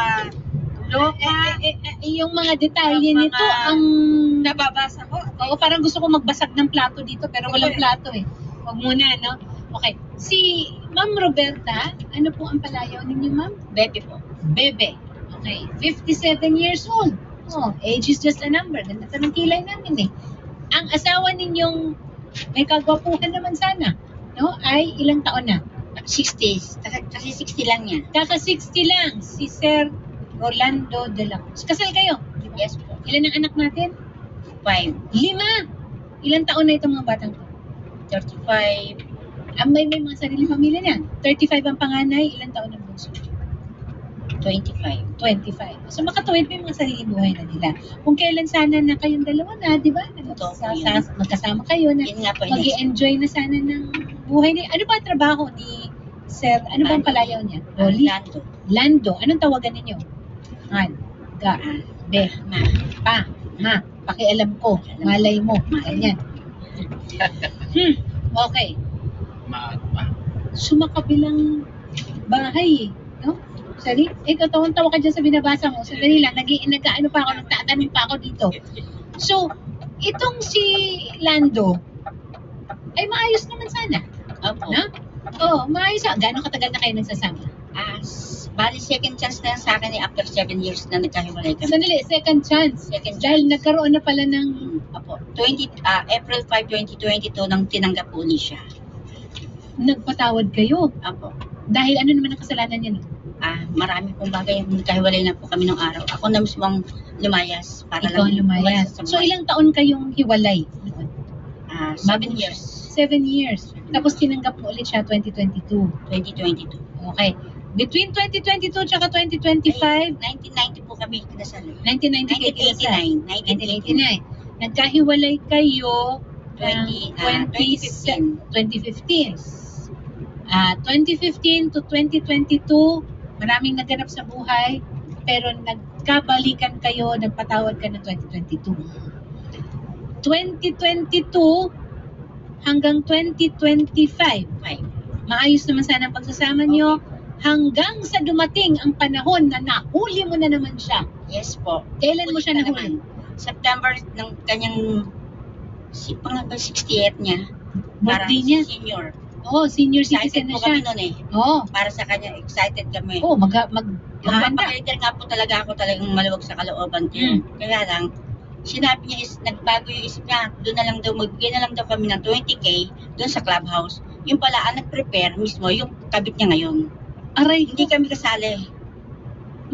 napaka-loka. Yung mga detalye Yung mga nito, ang nababasa ko. oo, parang gusto ko magbasag ng plato dito, pero walang plato eh. Huwag muna, no? Okay. Si Ma'am Roberta, ano po ang palayaw ninyo, Ma'am? Bebe po. Bebe. Okay. 57 years old. Oh, age is just a number. Ganda ng kilay namin eh. Ang asawa ninyong may kagwapuhan naman sana, no? Ay ilang taon na? 60. Kasi 60 lang niya. Kaka 60 lang, si Sir Rolando de la Cruz. Kasal kayo? Yes po. Ilan ang anak natin? 5. 5. Ilang taon na itong mga batang to? 35. May mga sarili pamilya niyan. 35 ang panganay, ilang taon ang bunso? 25. 25. So makatuwid pa yung mga sarili buhay na nila. Kung kailan sana na kayong dalawa na, di ba? Magkasama kayo na Yun nga po. mag-i-enjoy na sana ng buhay niya. Ano ba ang trabaho ni Sir? Ano ba ang palayaw niya? Rolly? Lando. Lando. Anong tawagan ninyo? Han. Ga. Be. Ma. Pa. Ma. Pakialam ko. Malay mo. Ganyan. Okay. Sumakabilang bahay eh. No? Sorry? Tawang-tawa ka dyan sa binabasa mo. Sandali lang. Nag-ano pa ako. Nagtatanong pa ako dito. So, itong si Lando ay maayos naman sana. Opo. No? Oo, maayos. Gano'ng katagal na kayo nagsasama? Bali, second chance na yan sa akin after 7 years na nagkahiwalay kami. Sandali, second chance. Dahil nagkaroon na pala ng... Opo. April 5, 2022 nang tinanggap po ni siya. Nagpatawad kayo. Opo. Dahil ano naman ang kasalanan niya? No? Marami pong bagay. Nagkahiwalay na po kami nung araw. Ako na mismo ang lumayas. Para Ikaw ang lumayas. So ilang taon kayong hiwalay? 7 years. 7 years. Tapos tinanggap mo ulit siya 2022. 2022. Okay. Between 2022 at 2025, 1990 po kami kinasal. 1990 kayo kinasal. 1989. 1989. Nagkahiwalay kayo 2015. 2015 to 2022, maraming naganap sa buhay, pero nagkabalikan kayo, nagpatawad ka ng 2022. 2022 hanggang 2025, maayos naman sana ang pagsasama nyo, hanggang sa dumating ang panahon na nahuli mo na naman siya. Yes po. Kailan mo siya nahuli? September ng kanyang 68 niya. Birthday niya? Senior. Oo, senior Excited citizen na po kami siya. noon eh. Oo. Para sa kanya, excited kami. Oo, maghahanda. Magpapakaider nga po talaga ako talagang maluwag sa kalooban. Kaya lang, sinabi niya is, nagbago yung isip niya, doon na lang daw, magbigay na lang daw kami ng 20K doon sa clubhouse. Yung pala, ang nag-prepare mismo, yung kabit niya ngayon. Aray, Hindi kami kasali.